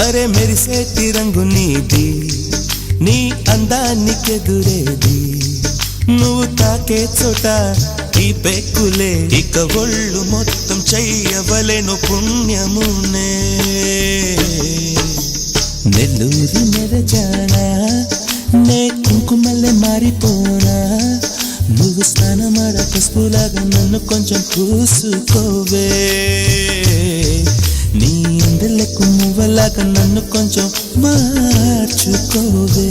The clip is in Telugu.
అరే మెరిసేటి రంగు నీది, నీ అందానికెదురేది, నువ్వు తాకే చోట ఈ పెక్కులే, ఇక ఒళ్ళు మొత్తం చెయ్యవలెను పుణ్యమునే. నెల్లూరి నెరజానా నే కుంకుమల్లే మారిపోనా, నువ్వు స్నానమాడ పసుపులాగా నన్ను కొంచెం పూసుకోవే, నీ అందలకు మువ్వలాగా నన్ను కొంచెం మార్చుకోవే.